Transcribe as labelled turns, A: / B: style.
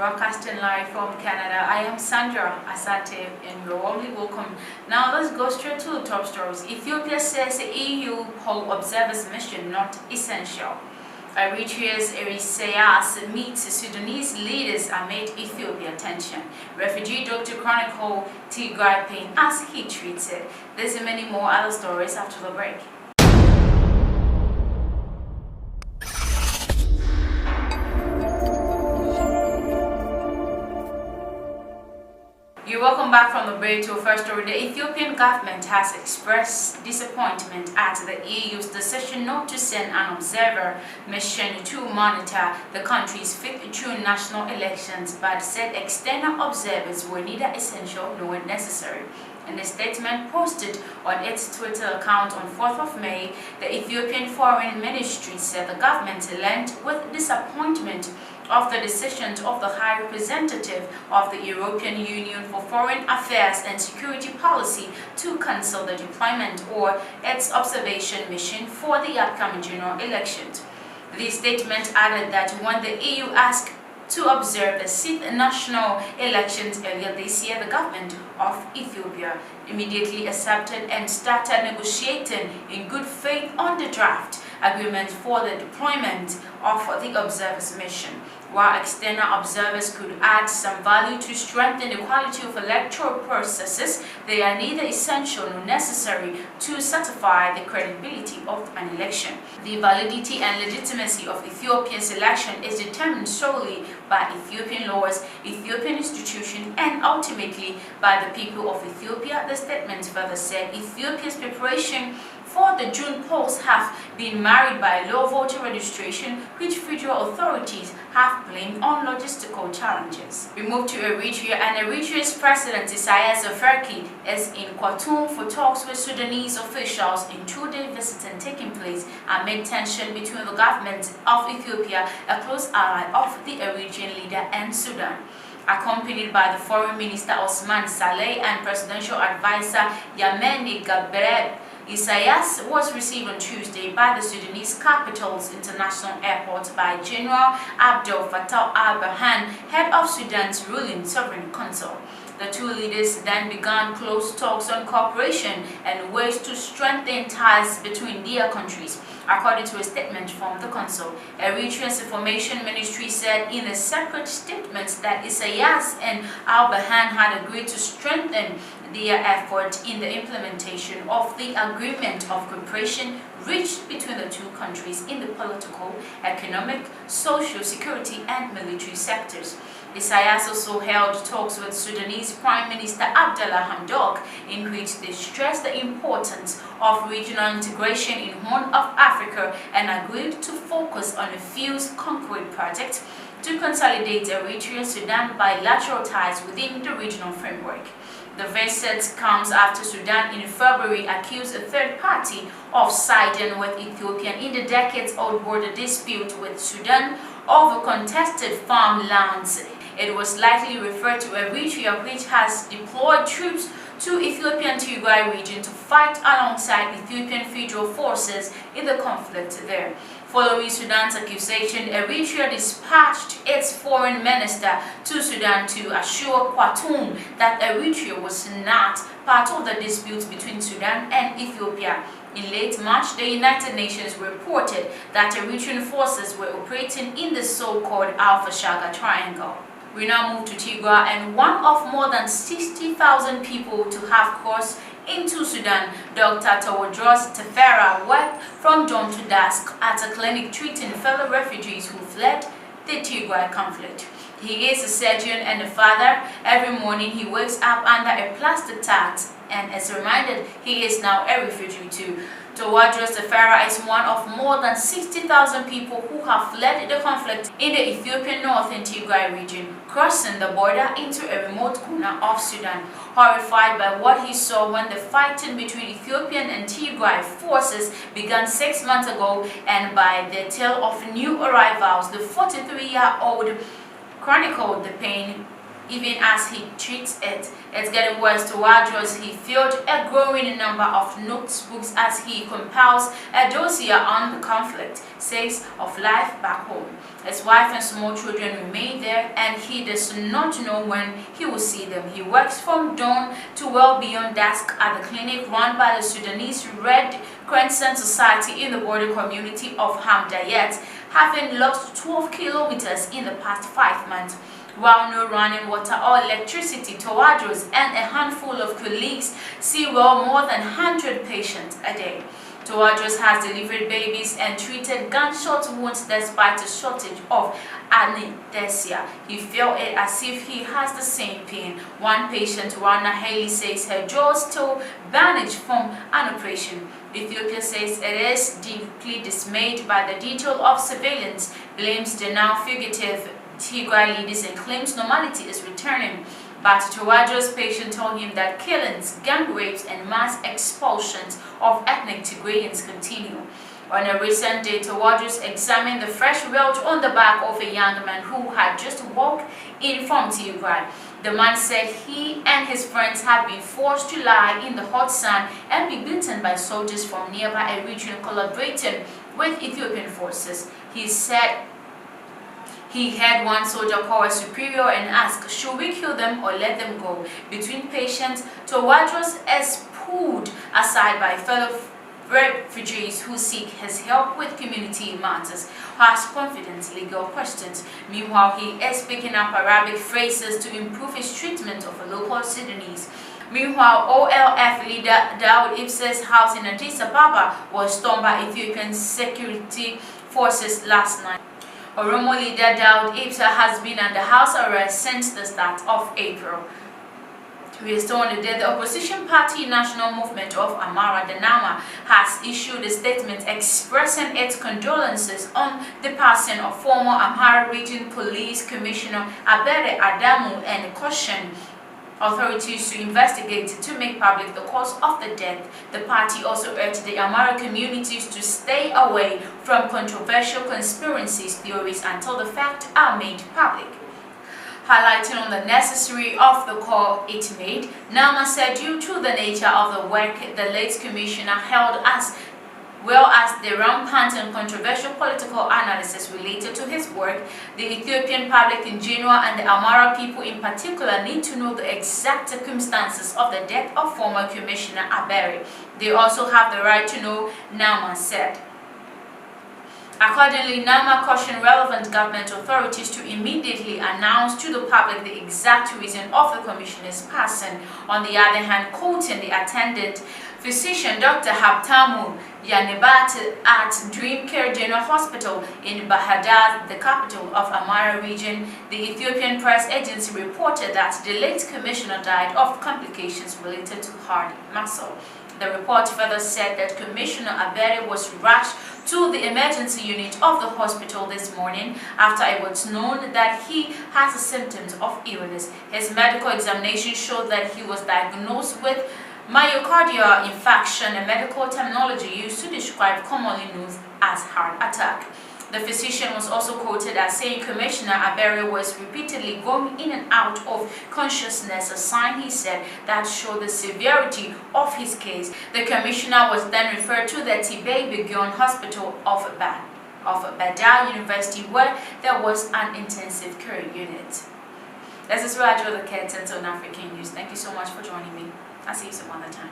A: broadcasting live from Canada. I am Sandra Asante and you're warmly welcome. Now let's go straight to the top stories. Ethiopia says the EU poll observers mission not essential. Eritrea's Eri-tv meets Sudanese leaders amid Ethiopia tension. Refugee doctor chronicle Tigray pain as he treats it. There's many more other stories after the break. Welcome back from the break to our first story. The Ethiopian government has expressed disappointment at the EU's decision not to send an observer mission to monitor the country's 5th June national elections, but said external observers were neither essential nor necessary. In a statement posted on its Twitter account on 4th of May, the Ethiopian Foreign Ministry said the government learned with disappointment of the decisions of the High Representative of the European Union for Foreign Affairs and Security Policy to cancel the deployment or its observation mission for the upcoming general elections. The statement added that when the EU asked to observe the 6th national elections earlier this year, the government of Ethiopia immediately accepted and started negotiating in good faith on the draft agreement for the deployment of the observers mission. While external observers could add some value to strengthen the quality of electoral processes, they are neither essential nor necessary to certify the credibility of an election. The validity and legitimacy of Ethiopia's election is determined solely by Ethiopian laws, Ethiopian institutions, and ultimately by the people of Ethiopia. The statement further said Ethiopia's preparation for the June polls have been marred by low voter registration, which federal authorities have blamed on logistical challenges. We move to Eritrea, and Eritrea's President Isaias Afwerki is in Khartoum for talks with Sudanese officials in 2-day visit taking place amid tension between the government of Ethiopia, a close ally of the Eritrean leader, and Sudan. Accompanied by the Foreign Minister Osman Saleh and Presidential Advisor Yameni Gabreb, Isaias was received on Tuesday by the Sudanese capital's international airport by General Abdel Fattah al-Burhan, head of Sudan's ruling sovereign council. The two leaders then began close talks on cooperation and ways to strengthen ties between their countries, according to a statement from the council. Eritrea's information ministry said in a separate statement that Isaias and al-Burhan had agreed to strengthen their effort in the implementation of the agreement of cooperation reached between the two countries in the political, economic, social, security, and military sectors. Isaias also held talks with Sudanese Prime Minister Abdallah Hamdok, in which they stressed the importance of regional integration in Horn of Africa and agreed to focus on a few concrete projects to consolidate Eritrea-Sudan bilateral ties within the regional framework. The visit comes after Sudan in February accused a third party of siding with Ethiopia in the decades-old border dispute with Sudan over contested farmlands. It was likely referred to Eritrea, which has deployed troops to Ethiopian Tigray region to fight alongside Ethiopian federal forces in the conflict there. Following Sudan's accusation, Eritrea dispatched its foreign minister to Sudan to assure Khartoum that Eritrea was not part of the disputes between Sudan and Ethiopia. In late March, the United Nations reported that Eritrean forces were operating in the so-called Al-Fashaga Triangle. We now move to Tigray, and one of more than 60,000 people to have crossed into Sudan, Dr. Tewodros Tefera worked from dawn to dusk at a clinic treating fellow refugees who fled the Tigray conflict. He is a surgeon and a father. Every morning he wakes up under a plastic tent and is reminded he is now a refugee too. Tewodros Tefera is one of more than 60,000 people who have fled the conflict in the Ethiopian northern Tigray region, crossing the border into a remote corner of Sudan. Horrified by what he saw when the fighting between Ethiopian and Tigray forces began 6 months ago, and by the tale of new arrivals, the 43-year-old chronicled the pain even as he treats it. It's getting worse towards he filled a growing number of notebooks as he compiles a dossier on the conflict, says of life back home. His wife and small children remain there, and he does not know when he will see them. He works from dawn to well beyond dusk at the clinic run by the Sudanese Red Crescent Society in the border community of Hamdayet, having lost 12 kilometers in the past 5 months. While no running water or electricity, Tawadros and a handful of colleagues see well more than 100 patients a day. Tawadros has delivered babies and treated gunshot wounds despite a shortage of anesthesia. He felt it as if he has the same pain. One patient, Rana Haley, says her jaw still bandaged from an operation. Ethiopia says it is deeply dismayed by the detail of surveillance, blames the now fugitive Tigray leaders and claims normality is returning. But Tawadros' patient told him that killings, gang rapes, and mass expulsions of ethnic Tigrayans continue. On a recent day, Tawadros examined the fresh welt on the back of a young man who had just walked in from Tigray. The man said he and his friends had been forced to lie in the hot sun and be beaten by soldiers from nearby a region collaborating with Ethiopian forces. He said he had one soldier call a superior and ask, should we kill them or let them go? Between patients, Tawadros is pulled aside by fellow refugees who seek his help with community matters, who ask confident legal questions. Meanwhile, he is picking up Arabic phrases to improve his treatment of a local Sudanese. Meanwhile, OLF leader Daoud Ibsa's house in Addis Ababa was stormed by Ethiopian security forces last night. Oromo leader Daoud Ibsa has been under house arrest since the start of April. We are told that the opposition party National Movement of Amara, the NAMA, has issued a statement expressing its condolences on the passing of former Amhara Region Police Commissioner Abere Adamu and cautioned authorities to investigate to make public the cause of the death. The party also urged the Amhara communities to stay away from controversial conspiracy theories until the facts are made public. Highlighting on the necessity of the call it made, NAMA said due to the nature of the work the late commissioner held as well as the rampant and controversial political analysis related to his work, the Ethiopian public in general and the Amhara people in particular need to know the exact circumstances of the death of former Commissioner Abere. They also have the right to know, NAMA said. Accordingly, NAMA cautioned relevant government authorities to immediately announce to the public the exact reason of the commissioner's passing. On the other hand, quoting the attendant physician Dr. Habtamu Yanibat at Dream Care General Hospital in Bahadar, the capital of Amhara region, the Ethiopian press agency reported that the late commissioner died of complications related to heart muscle. The report further said that Commissioner Abere was rushed to the emergency unit of the hospital this morning after it was known that he has symptoms of illness. His medical examination showed that he was diagnosed with myocardial infarction, a medical terminology used to describe commonly known as heart attack. The physician was also quoted as saying Commissioner Abere was repeatedly going in and out of consciousness, a sign, he said, that showed the severity of his case. The commissioner was then referred to the Tibet Begun Hospital of Badar University, where there was an intensive care unit. This is where I draw the curtains on African news. Thank you so much for joining me. I'll see you some other time.